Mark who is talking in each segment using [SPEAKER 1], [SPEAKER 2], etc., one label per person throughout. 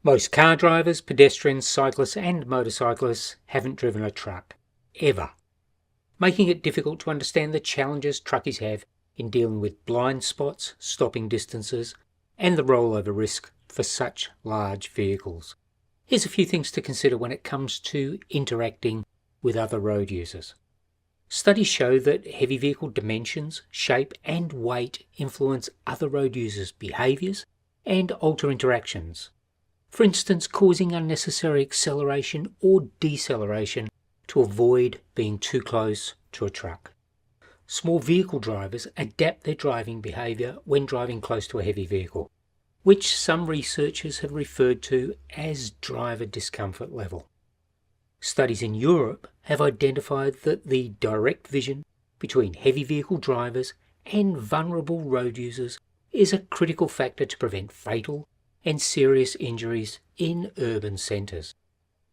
[SPEAKER 1] Most car drivers, pedestrians, cyclists and motorcyclists haven't driven a truck, ever, making it difficult to understand the challenges truckies have in dealing with blind spots, stopping distances and the rollover risk for such large vehicles. Here's a few things to consider when it comes to interacting with other road users. Studies show that heavy vehicle dimensions, shape and weight influence other road users' behaviours and alter interactions. For instance, causing unnecessary acceleration or deceleration to avoid being too close to a truck. Small vehicle drivers adapt their driving behaviour when driving close to a heavy vehicle, which some researchers have referred to as driver discomfort level. Studies in Europe have identified that the direct vision between heavy vehicle drivers and vulnerable road users is a critical factor to prevent fatal and serious injuries in urban centres.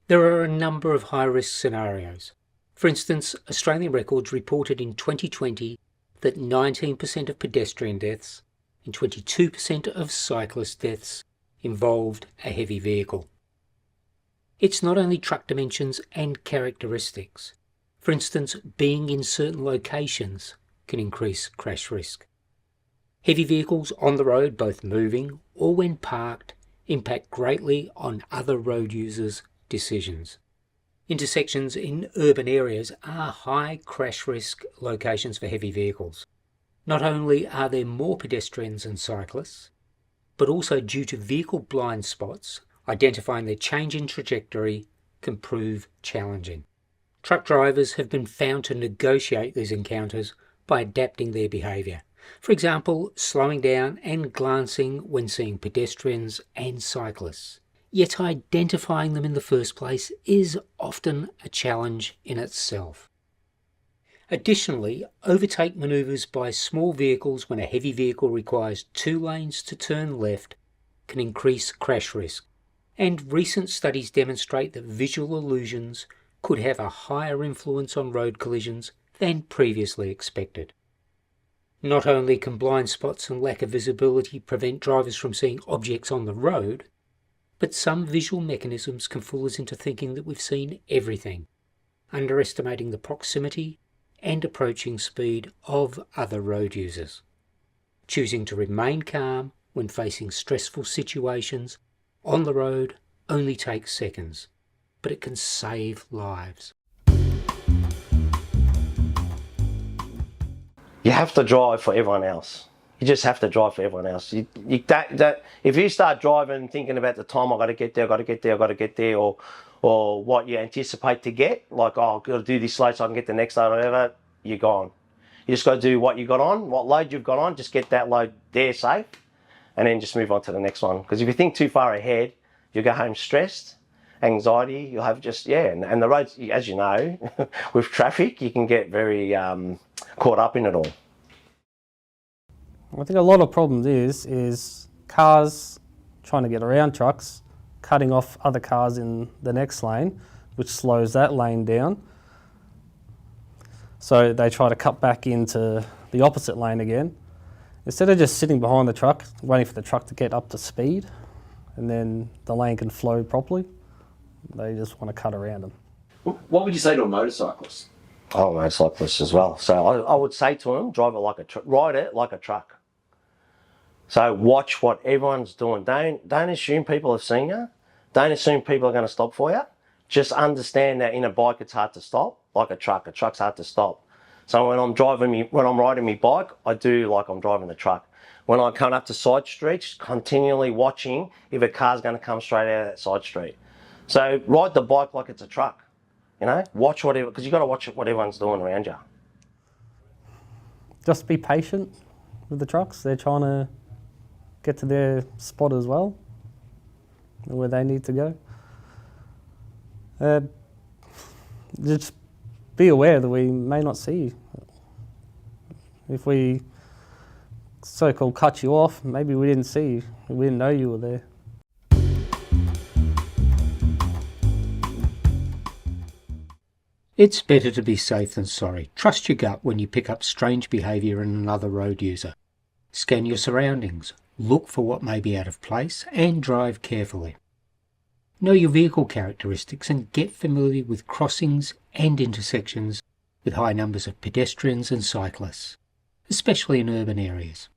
[SPEAKER 1] There are a number of high-risk scenarios. For instance, Australian Records reported in 2020 that 19% of pedestrian deaths and 22% of cyclist deaths involved a heavy vehicle. It's not only truck dimensions and characteristics. For instance, being in certain locations can increase crash risk. Heavy vehicles on the road, both moving or when parked, impact greatly on other road users' decisions. Intersections in urban areas are high crash risk locations for heavy vehicles. Not only are there more pedestrians and cyclists, but also due to vehicle blind spots, identifying their change in trajectory can prove challenging. Truck drivers have been found to negotiate these encounters by adapting their behaviour. For example, slowing down and glancing when seeing pedestrians and cyclists. Yet identifying them in the first place is often a challenge in itself. Additionally, overtake manoeuvres by small vehicles when a heavy vehicle requires 2 lanes to turn left can increase crash risk, and recent studies demonstrate that visual illusions could have a higher influence on road collisions than previously expected. Not only can blind spots and lack of visibility prevent drivers from seeing objects on the road, but some visual mechanisms can fool us into thinking that we've seen everything, underestimating the proximity and approaching speed of other road users. Choosing to remain calm when facing stressful situations on the road only takes seconds, but it can save lives.
[SPEAKER 2] You have to drive for everyone else. You just have to drive for everyone else. If you start driving thinking about the time I've got to get there, or what you anticipate to get, like, oh, I've got to do this load so I can get the next load or whatever, you're gone. You just got to do what you got on, what load you've got on, just get that load there safe, and then just move on to the next one. Because if you think too far ahead, you'll go home stressed, anxiety, you'll have just, and the roads, as you know, with traffic, you can get very caught up in it all.
[SPEAKER 3] I think a lot of problems is cars trying to get around trucks, cutting off other cars in the next lane, which slows that lane down. So they try to cut back into the opposite lane again. Instead of just sitting behind the truck, waiting for the truck to get up to speed, and then the lane can flow properly, they just want to cut around them.
[SPEAKER 4] What would you say to a motorcyclist?
[SPEAKER 2] Oh, motorcyclists as well. So I would say to them, ride it like a truck. So watch what everyone's doing. Don't assume people have seen you. Don't assume people are going to stop for you. Just understand that in a bike it's hard to stop, like a truck. A truck's hard to stop. So when I'm riding my bike, I do like I'm driving the truck. When I come up to side streets, continually watching if a car's going to come straight out of that side street. So ride the bike like it's a truck. Watch whatever, because you've got to watch what everyone's doing around you.
[SPEAKER 3] Just be patient with the trucks. They're trying to get to their spot as well, where they need to go. Just be aware that we may not see you. If we so-called cut you off, maybe we didn't see you, we didn't know you were there.
[SPEAKER 1] It's better to be safe than sorry. Trust your gut when you pick up strange behaviour in another road user. Scan your surroundings, look for what may be out of place, and drive carefully. Know your vehicle characteristics and get familiar with crossings and intersections with high numbers of pedestrians and cyclists, especially in urban areas.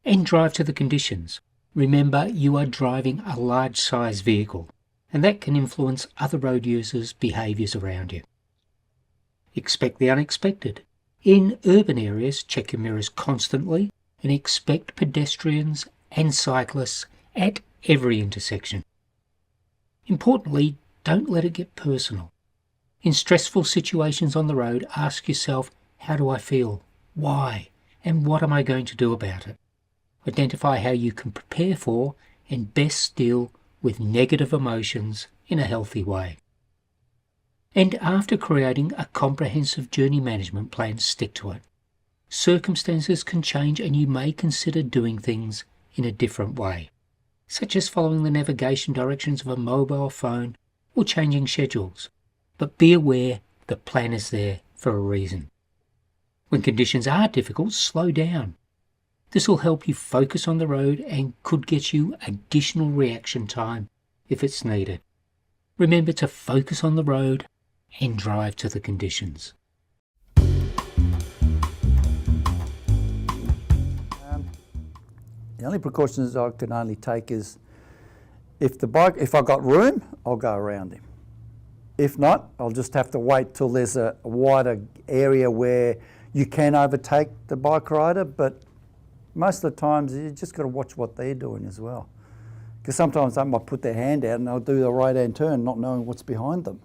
[SPEAKER 1] And drive to the conditions. Remember, you are driving a large-size vehicle, and that can influence other road users' behaviours around you. Expect the unexpected. In urban areas, check your mirrors constantly and expect pedestrians and cyclists at every intersection. Importantly, don't let it get personal. In stressful situations on the road, ask yourself, how do I feel? Why? And what am I going to do about it? Identify how you can prepare for and best deal with negative emotions in a healthy way. And after creating a comprehensive journey management plan, stick to it. Circumstances can change and you may consider doing things in a different way, such as following the navigation directions of a mobile phone or changing schedules. But be aware the plan is there for a reason. When conditions are difficult, slow down. This will help you focus on the road and could get you additional reaction time if it's needed. Remember to focus on the road and drive to the conditions.
[SPEAKER 5] The only precautions I can only take is if I got room, I'll go around him. If not, I'll just have to wait till there's a wider area where you can overtake the bike rider, but most of the times you just got to watch what they're doing as well. Because sometimes they might put their hand out and they'll do the right-hand turn not knowing what's behind them.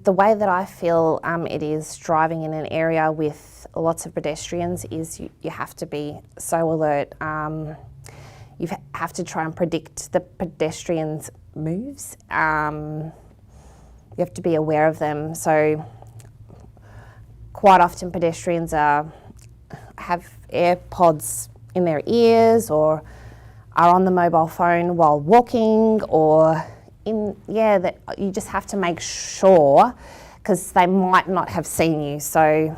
[SPEAKER 6] The way that I feel it is driving in an area with lots of pedestrians is you have to be so alert. You have to try and predict the pedestrians' moves. You have to be aware of them. So quite often pedestrians have AirPods in their ears or are on the mobile phone while walking or that you just have to make sure because they might not have seen you. So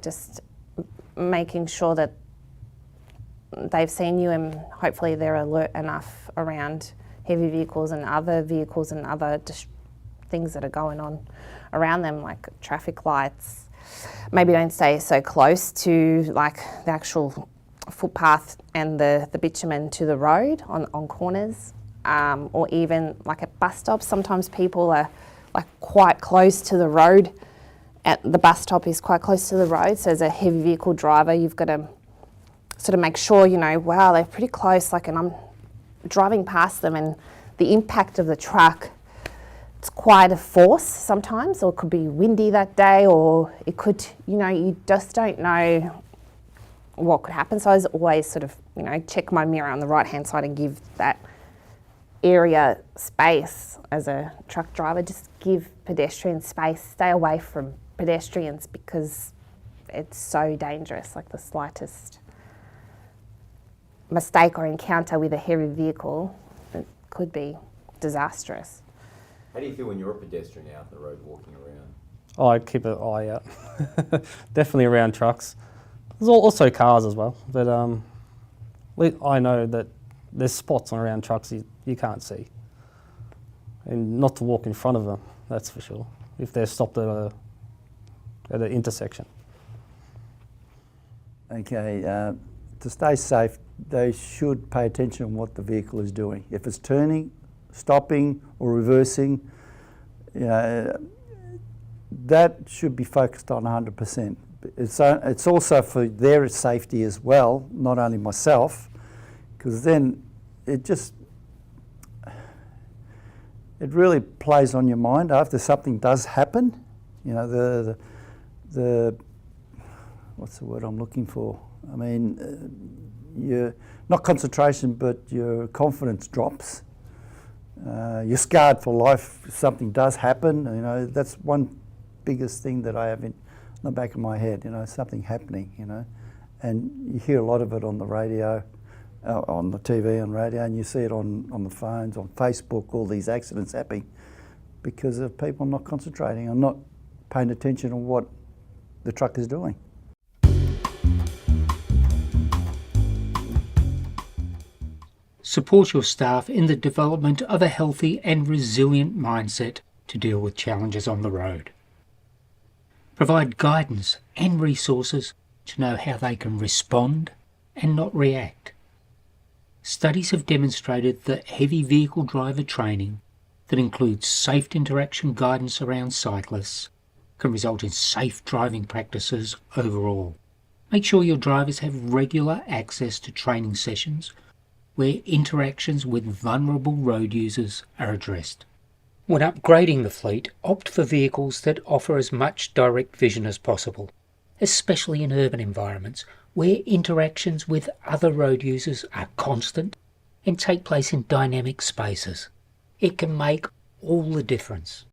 [SPEAKER 6] just making sure that they've seen you and hopefully they're alert enough around heavy vehicles and other things that are going on around them, like traffic lights. Maybe don't stay so close to like the actual footpath and the bitumen to the road on corners, or even like at bus stops. Sometimes people are like quite close to the road. At the bus stop is quite close to the road, so as a heavy vehicle driver, you've got to sort of make sure, wow, they're pretty close, and I'm driving past them and the impact of the truck, it's quite a force sometimes, or it could be windy that day, or it could, you just don't know what could happen. So I always sort of, check my mirror on the right-hand side and give that area space as a truck driver. Just give pedestrians space, stay away from pedestrians because it's so dangerous, like the slightest mistake or encounter with a heavy vehicle, it could be disastrous.
[SPEAKER 4] How do you feel when you're a pedestrian out on the road walking around?
[SPEAKER 3] Oh, I keep an eye out. Definitely around trucks. There's also cars as well, but I know that there's spots around trucks you can't see. And not to walk in front of them, that's for sure, if they're stopped at an intersection.
[SPEAKER 5] Okay, to stay safe, they should pay attention to what the vehicle is doing. If it's turning, stopping or reversing, that should be focused on 100%. It's also for their safety as well, not only myself, because then it really plays on your mind after something does happen. The what's the word I'm looking for? I mean, your not concentration, but your confidence drops. You're scarred for life if something does happen. That's one biggest thing that I have in the back of my head. Something happening. And you hear a lot of it on the radio, on the TV, on radio, and you see it on the phones, on Facebook. All these accidents happening because of people not concentrating or not paying attention to what the truck is doing.
[SPEAKER 1] Support your staff in the development of a healthy and resilient mindset to deal with challenges on the road. Provide guidance and resources to know how they can respond and not react. Studies have demonstrated that heavy vehicle driver training that includes safe interaction guidance around cyclists can result in safe driving practices overall. Make sure your drivers have regular access to training sessions where interactions with vulnerable road users are addressed. When upgrading the fleet, opt for vehicles that offer as much direct vision as possible, especially in urban environments where interactions with other road users are constant and take place in dynamic spaces. It can make all the difference.